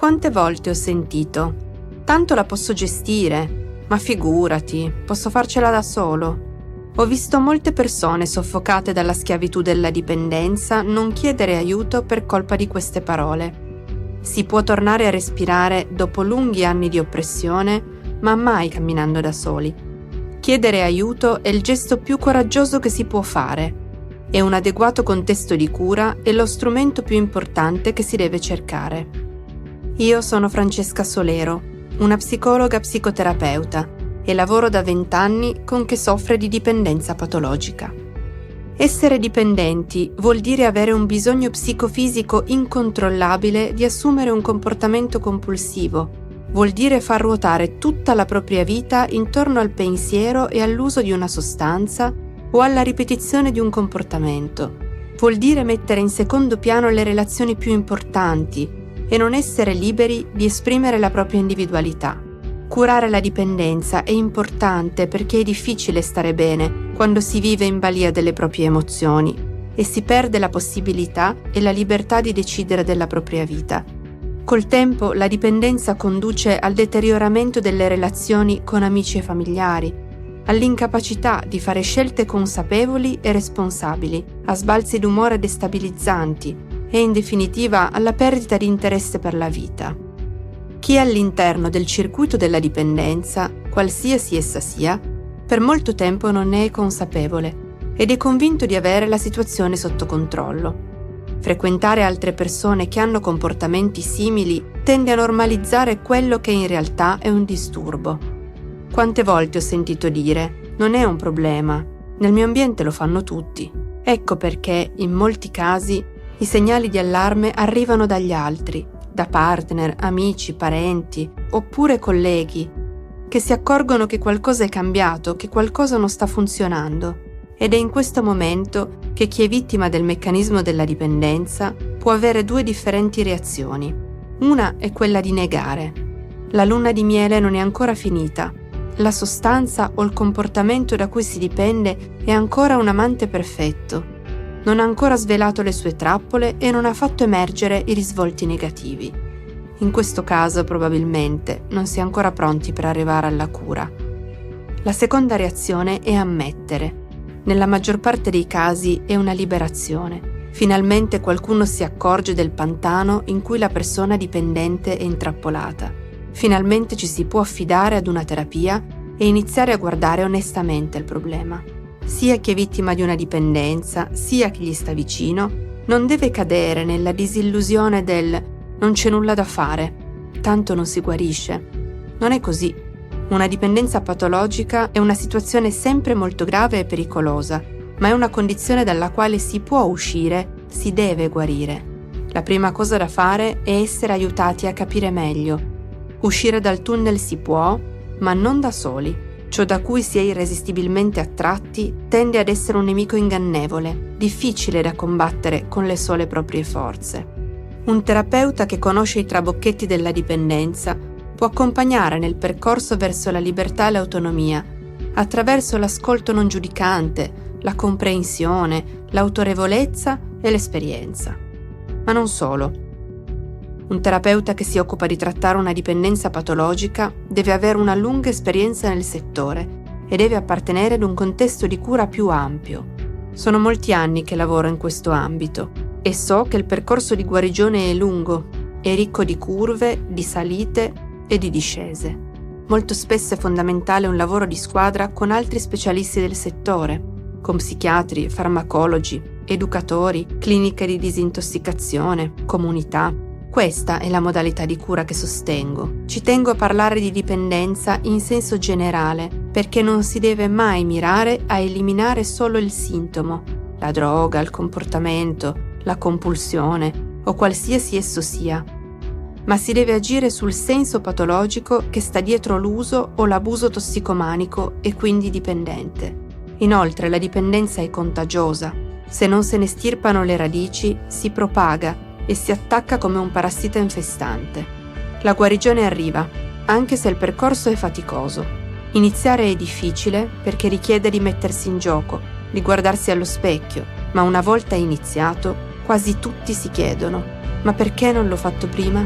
Quante volte ho sentito: tanto la posso gestire, ma figurati, posso farcela da solo. Ho visto molte persone soffocate dalla schiavitù della dipendenza non chiedere aiuto per colpa di queste parole. Si può tornare a respirare dopo lunghi anni di oppressione, ma mai camminando da soli. Chiedere aiuto è il gesto più coraggioso che si può fare e un adeguato contesto di cura è lo strumento più importante che si deve cercare. Io sono Francesca Solero, una psicologa psicoterapeuta e lavoro da 20 anni con chi soffre di dipendenza patologica. Essere dipendenti vuol dire avere un bisogno psicofisico incontrollabile di assumere un comportamento compulsivo. Vuol dire far ruotare tutta la propria vita intorno al pensiero e all'uso di una sostanza o alla ripetizione di un comportamento. Vuol dire mettere in secondo piano le relazioni più importanti e non essere liberi di esprimere la propria individualità. Curare la dipendenza è importante perché è difficile stare bene quando si vive in balia delle proprie emozioni e si perde la possibilità e la libertà di decidere della propria vita. Col tempo la dipendenza conduce al deterioramento delle relazioni con amici e familiari, all'incapacità di fare scelte consapevoli e responsabili, a sbalzi d'umore destabilizzanti e in definitiva alla perdita di interesse per la vita. Chi è all'interno del circuito della dipendenza, qualsiasi essa sia, per molto tempo non ne è consapevole ed è convinto di avere la situazione sotto controllo. Frequentare altre persone che hanno comportamenti simili tende a normalizzare quello che in realtà è un disturbo. Quante volte ho sentito dire: non è un problema, nel mio ambiente lo fanno tutti. Ecco perché, in molti casi, i segnali di allarme arrivano dagli altri, da partner, amici, parenti, oppure colleghi, che si accorgono che qualcosa è cambiato, che qualcosa non sta funzionando. Ed è in questo momento che chi è vittima del meccanismo della dipendenza può avere due differenti reazioni. Una è quella di negare. La luna di miele non è ancora finita. La sostanza o il comportamento da cui si dipende è ancora un amante perfetto. Non ha ancora svelato le sue trappole e non ha fatto emergere i risvolti negativi. In questo caso, probabilmente, non si è ancora pronti per arrivare alla cura. La seconda reazione è ammettere. Nella maggior parte dei casi è una liberazione. Finalmente qualcuno si accorge del pantano in cui la persona dipendente è intrappolata. Finalmente ci si può affidare ad una terapia e iniziare a guardare onestamente il problema. Sia chi è vittima di una dipendenza, sia chi gli sta vicino, non deve cadere nella disillusione del «non c'è nulla da fare, tanto non si guarisce». Non è così. Una dipendenza patologica è una situazione sempre molto grave e pericolosa, ma è una condizione dalla quale si può uscire, si deve guarire. La prima cosa da fare è essere aiutati a capire meglio. Uscire dal tunnel si può, ma non da soli. Ciò da cui si è irresistibilmente attratti tende ad essere un nemico ingannevole, difficile da combattere con le sole proprie forze. Un terapeuta che conosce i trabocchetti della dipendenza può accompagnare nel percorso verso la libertà e l'autonomia, attraverso l'ascolto non giudicante, la comprensione, l'autorevolezza e l'esperienza. Ma non solo. Un terapeuta che si occupa di trattare una dipendenza patologica deve avere una lunga esperienza nel settore e deve appartenere ad un contesto di cura più ampio. Sono molti anni che lavoro in questo ambito e so che il percorso di guarigione è lungo, è ricco di curve, di salite e di discese. Molto spesso è fondamentale un lavoro di squadra con altri specialisti del settore, con psichiatri, farmacologi, educatori, cliniche di disintossicazione, comunità. Questa è la modalità di cura che sostengo. Ci tengo a parlare di dipendenza in senso generale, perché non si deve mai mirare a eliminare solo il sintomo, la droga, il comportamento, la compulsione o qualsiasi esso sia, ma si deve agire sul senso patologico che sta dietro l'uso o l'abuso tossicomanico e quindi dipendente. Inoltre la dipendenza è contagiosa. Se non se ne stirpano le radici, si propaga e si attacca come un parassita infestante. La guarigione arriva, anche se il percorso è faticoso. Iniziare è difficile perché richiede di mettersi in gioco, di guardarsi allo specchio, ma una volta iniziato, quasi tutti si chiedono: ma perché non l'ho fatto prima?